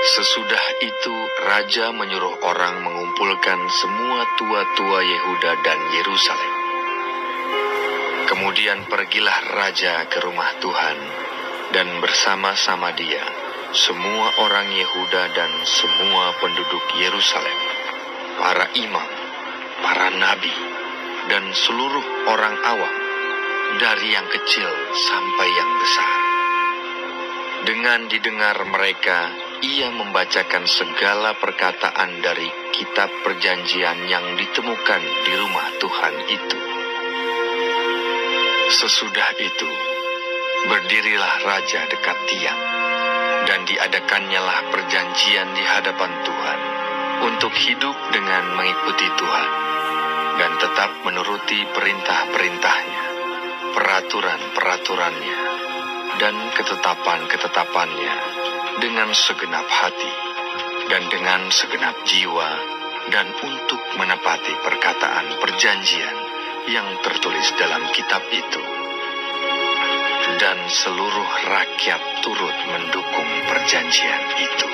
Sesudah itu, raja menyuruh orang mengumpulkan semua tua-tua Yehuda dan Yerusalem. Kemudian pergilah raja ke rumah Tuhan, dan bersama-sama dia semua orang Yehuda dan semua penduduk Yerusalem, para imam, para nabi, dan seluruh orang awam, dari yang kecil sampai yang besar. Dengan didengar mereka, ia membacakan segala perkataan dari kitab perjanjian yang ditemukan di rumah Tuhan itu. Sesudah itu, berdirilah raja dekat tiang, dan diadakannyalah perjanjian di hadapan Tuhan, untuk hidup dengan mengikuti Tuhan, dan tetap menuruti perintah-perintahnya, peraturan-peraturannya, dan ketetapan-ketetapannya, dengan segenap hati, dan dengan segenap jiwa, dan untuk menepati perkataan perjanjian yang tertulis dalam kitab itu. Dan seluruh rakyat turut mendukung perjanjian itu.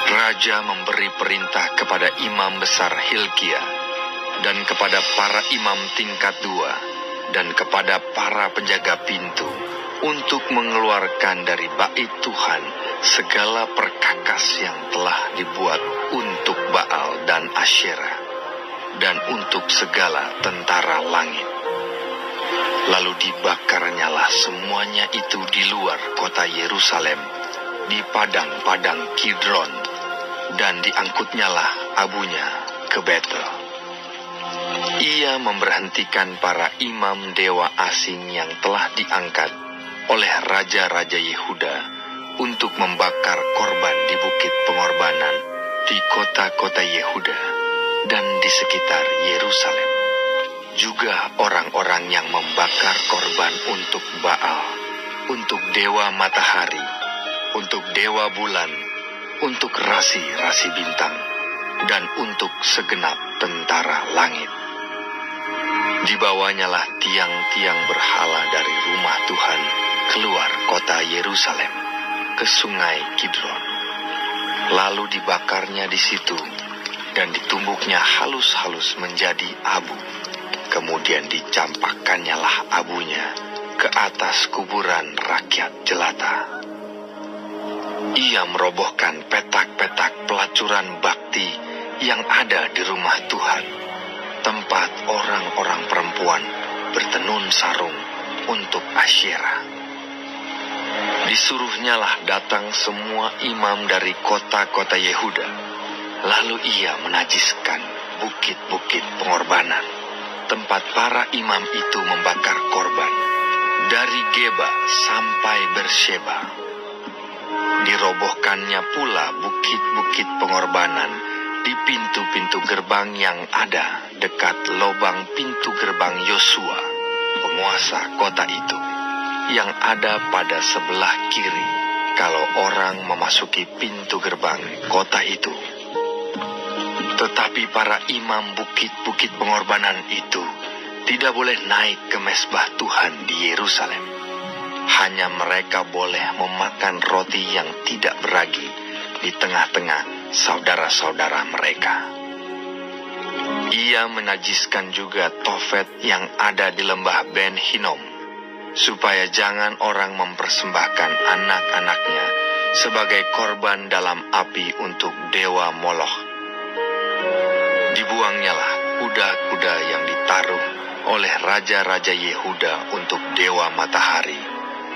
Raja memberi perintah kepada imam besar Hilkia, dan kepada para imam tingkat 2, dan kepada para penjaga pintu, untuk mengeluarkan dari bait Tuhan segala perkakas yang telah dibuat untuk Baal dan Asyera, dan untuk segala tentara langit. Lalu dibakarnyalah semuanya itu di luar kota Yerusalem, di padang-padang Kidron, dan diangkutnyalah abunya ke Betel. Ia memberhentikan para imam dewa asing yang telah diangkat oleh raja-raja Yehuda untuk membakar korban di bukit pengorbanan di kota-kota Yehuda dan di sekitar Yerusalem. Juga orang-orang yang membakar korban untuk Baal, untuk dewa matahari, untuk dewa bulan, untuk rasi-rasi bintang, dan untuk segenap tentara langit. Dibawanyalah tiang-tiang berhala dari rumah Tuhan keluar kota Yerusalem ke sungai Kidron. Lalu dibakarnya di situ, dan ditumbuknya halus-halus menjadi abu. Kemudian dicampakannyalah abunya ke atas kuburan rakyat jelata. Ia merobohkan petak-petak pelacuran bakti yang ada di rumah Tuhan, tempat orang-orang perempuan bertenun sarung untuk Asyera. Disuruhnyalah datang semua imam dari kota-kota Yehuda, lalu ia menajiskan bukit-bukit pengorbanan, tempat para imam itu membakar korban, dari Geba sampai Bersheba. Dirobohkannya pula bukit-bukit pengorbanan di pintu-pintu gerbang yang ada dekat lobang pintu gerbang Yosua, penguasa kota itu, yang ada pada sebelah kiri kalau orang memasuki pintu gerbang kota itu. Tetapi para imam bukit-bukit pengorbanan itu tidak boleh naik ke mezbah Tuhan di Yerusalem. Hanya mereka boleh memakan roti yang tidak beragi di tengah-tengah saudara-saudara mereka. Ia menajiskan juga Tofet yang ada di lembah Ben Hinnom, supaya jangan orang mempersembahkan anak-anaknya sebagai korban dalam api untuk dewa Moloch. Dibuangnyalah kuda-kuda yang ditaruh oleh raja-raja Yehuda untuk dewa matahari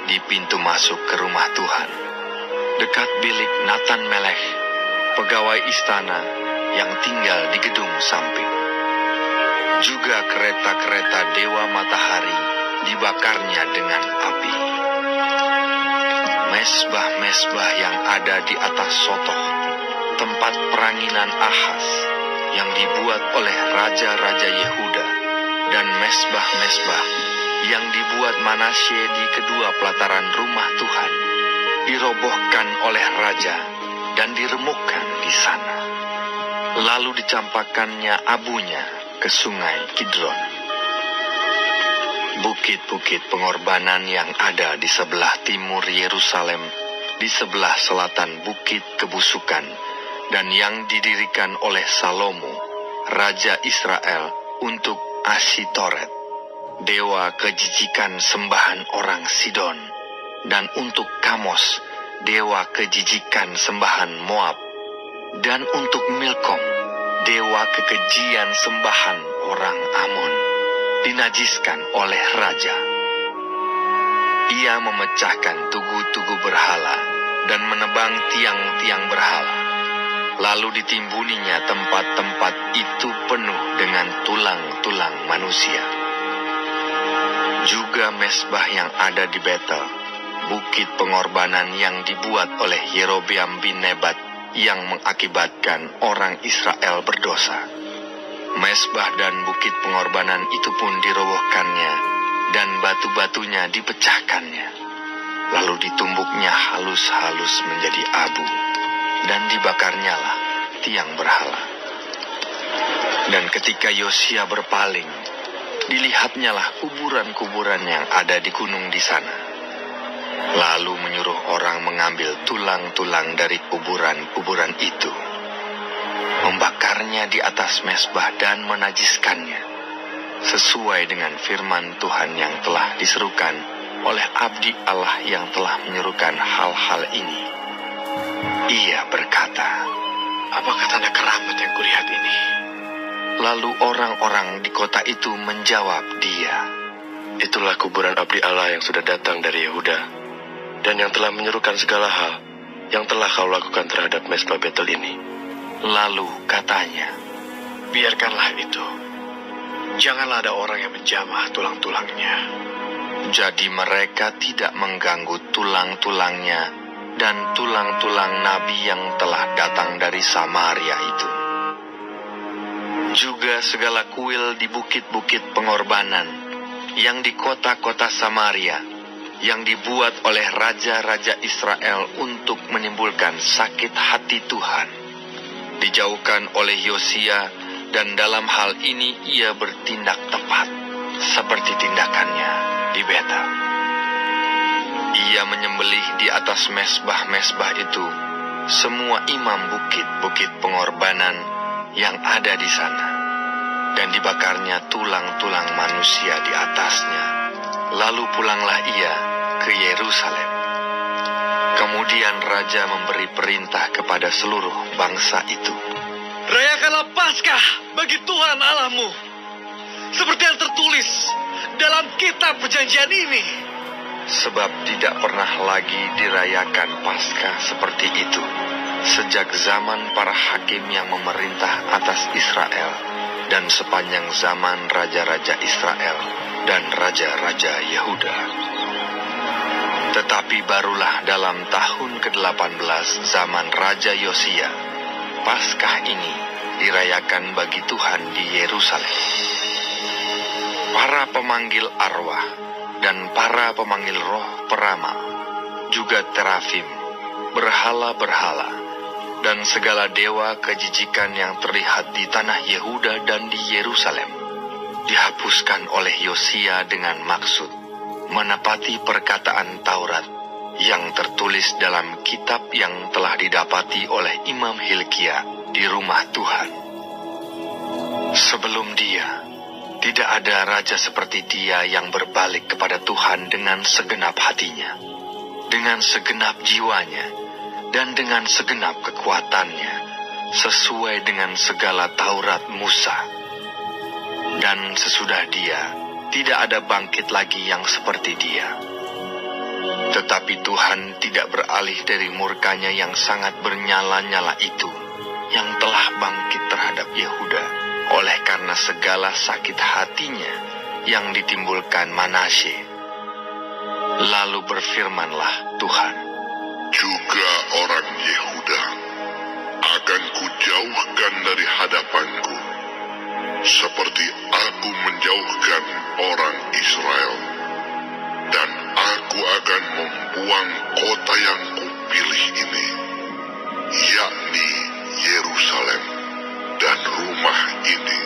di pintu masuk ke rumah Tuhan, dekat bilik Natan Melech, pegawai istana yang tinggal di gedung samping. Juga kereta-kereta dewa matahari dibakarnya dengan api. Mezbah-mezbah yang ada di atas Sotoh, tempat peranginan Ahaz, yang dibuat oleh raja-raja Yehuda, dan mezbah-mezbah yang dibuat Manasye di kedua pelataran rumah Tuhan, dirobohkan oleh raja dan diremukkan di sana. Lalu dicampakkannya abunya ke sungai Kidron. Bukit-bukit pengorbanan yang ada di sebelah timur Yerusalem di sebelah selatan Bukit Kebusukan, dan yang didirikan oleh Salomo, Raja Israel, untuk Ashitoret, dewa kejijikan sembahan orang Sidon, dan untuk Kamos, dewa kejijikan sembahan Moab, dan untuk Milkom, dewa kekejian sembahan orang Amon, dinajiskan oleh raja. Ia memecahkan tugu-tugu berhala dan menebang tiang-tiang berhala. Lalu ditimbuninya tempat-tempat itu penuh dengan tulang-tulang manusia. Juga mesbah yang ada di Betel, bukit pengorbanan yang dibuat oleh Yerobeam bin Nebat yang mengakibatkan orang Israel berdosa. Mesbah dan bukit pengorbanan itu pun dirobohkannya, dan batu-batunya dipecahkannya. Lalu ditumbuknya halus-halus menjadi abu, dan dibakarnyalah tiang berhala. Dan ketika Yosia berpaling, dilihatnyalah kuburan-kuburan yang ada di gunung di sana. Lalu menyuruh orang mengambil tulang-tulang dari kuburan-kuburan itu, membakarnya di atas mesbah dan menajiskannya, sesuai dengan firman Tuhan yang telah diserukan oleh abdi Allah yang telah menyerukan hal-hal ini. Ia berkata, "Apakah tanda keramat yang kulihat ini?" Lalu orang-orang di kota itu menjawab dia, "Itulah kuburan abdi Allah yang sudah datang dari Yehuda, dan yang telah menyerukan segala hal yang telah kau lakukan terhadap mesbah Betel ini." Lalu katanya, "Biarkanlah itu. Janganlah ada orang yang menjamah tulang-tulangnya." Jadi mereka tidak mengganggu tulang-tulangnya dan tulang-tulang nabi yang telah datang dari Samaria itu. Juga segala kuil di bukit-bukit pengorbanan yang di kota-kota Samaria, yang dibuat oleh raja-raja Israel untuk menimbulkan sakit hati Tuhan, dijauhkan oleh Yosia, dan dalam hal ini ia bertindak tepat seperti tindakannya di Betel. Ia menyembelih di atas mesbah-mesbah itu semua imam bukit-bukit pengorbanan yang ada di sana, dan dibakarnya tulang-tulang manusia di atasnya. Lalu pulanglah ia ke Yerusalem. Kemudian raja memberi perintah kepada seluruh bangsa itu, "Rayakanlah Paskah bagi Tuhan Allahmu, seperti yang tertulis dalam kitab perjanjian ini." Sebab tidak pernah lagi dirayakan Paskah seperti itu sejak zaman para hakim yang memerintah atas Israel, dan sepanjang zaman raja-raja Israel dan raja-raja Yehuda. Tetapi barulah dalam tahun ke-18 zaman Raja Yosia, Paskah ini dirayakan bagi Tuhan di Yerusalem. Para pemanggil arwah dan para pemanggil roh peramal, juga terafim, berhala-berhala, dan segala dewa kejijikan yang terlihat di tanah Yehuda dan di Yerusalem, dihapuskan oleh Yosia dengan maksud menepati perkataan Taurat yang tertulis dalam kitab yang telah didapati oleh Imam Hilkia di rumah Tuhan. Sebelum dia, tidak ada raja seperti dia yang berbalik kepada Tuhan dengan segenap hatinya, dengan segenap jiwanya, dan dengan segenap kekuatannya, sesuai dengan segala Taurat Musa. Dan sesudah dia, tidak ada bangkit lagi yang seperti dia. Tetapi Tuhan tidak beralih dari murkanya yang sangat bernyala-nyala itu, yang telah bangkit terhadap Yehuda, oleh karena segala sakit hatinya yang ditimbulkan Manasye. Lalu berfirmanlah Tuhan, "Juga orang Yehuda akan kujauhkan dari hadapanku, seperti aku menjauhkan orang Israel. Dan aku akan membuang kota yang kupilih ini, yakni Yerusalem dan rumah ini,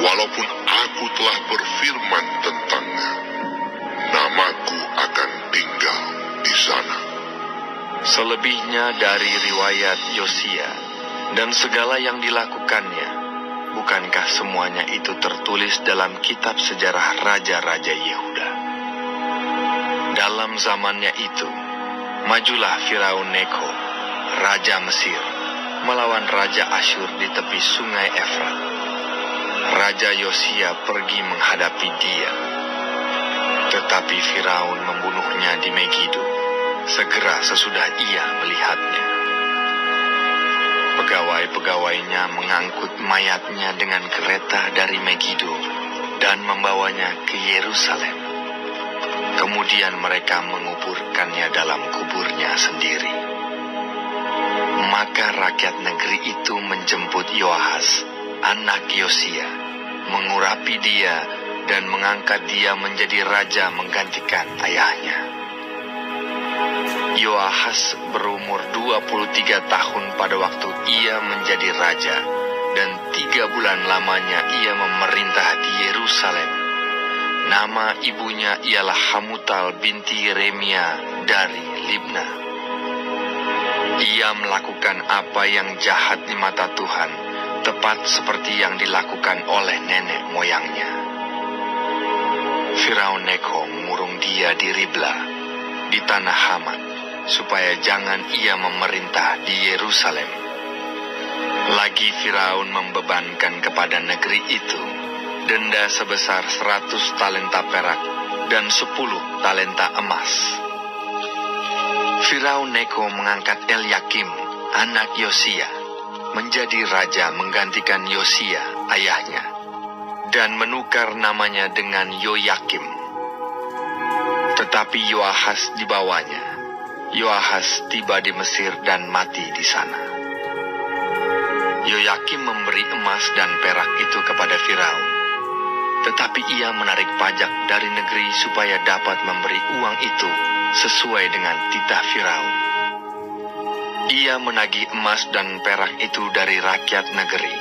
walaupun aku telah berfirman tentangnya, namaku akan tinggal di sana. Selebihnya dari riwayat Yosia dan segala yang dilakukannya, bukankah semuanya itu tertulis dalam kitab sejarah raja-raja Yehuda? Dalam zamannya itu, majulah Firaun Neko, raja Mesir, melawan raja Asyur di tepi sungai Efrat. Raja Yosia pergi menghadapi dia, tetapi Firaun membunuhnya di Megido, segera sesudah ia melihatnya. Pegawai-pegawainya mengangkut mayatnya dengan kereta dari Megido dan membawanya ke Yerusalem. Kemudian mereka menguburkannya dalam kuburnya sendiri. Maka rakyat negeri itu menjemput Yoahas, anak Yosia, mengurapi dia dan mengangkat dia menjadi raja menggantikan ayahnya. Yoahas berumur 23 tahun pada waktu ia menjadi raja, dan 3 bulan lamanya ia memerintah di Yerusalem. Nama ibunya ialah Hamutal binti Yeremia dari Libna. Ia melakukan apa yang jahat di mata Tuhan, tepat seperti yang dilakukan oleh nenek moyangnya. Firaun Neko mengurung dia di Ribla, di tanah Hamat, supaya jangan ia memerintah di Yerusalem. Lagi Firaun membebankan kepada negeri itu denda sebesar 100 talenta perak dan 10 talenta emas. Firaun Neko mengangkat Elyakim, anak Yosia, menjadi raja menggantikan Yosia, ayahnya, dan menukar namanya dengan Yoyakim. Tetapi Yoahas dibawanya. Yoahas tiba di Mesir dan mati di sana. Yoyakim memberi emas dan perak itu kepada Firaun, tetapi ia menarik pajak dari negeri supaya dapat memberi uang itu sesuai dengan titah Firaun. Ia menagih emas dan perak itu dari rakyat negeri,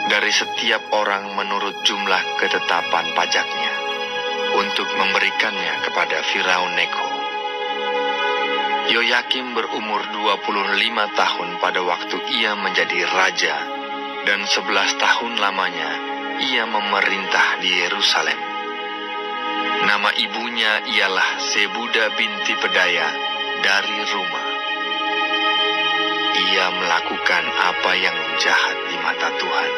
dari setiap orang menurut jumlah ketetapan pajaknya, untuk memberikannya kepada Firaun Neko. Yoyakim berumur 25 tahun pada waktu ia menjadi raja, dan 11 tahun lamanya ia memerintah di Yerusalem. Nama ibunya ialah Sebuda binti Pedaya dari Rumah. Ia melakukan apa yang jahat di mata Tuhan,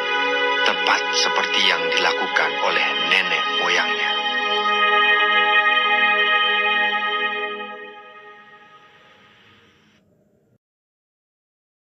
tepat seperti yang dilakukan oleh nenek moyangnya.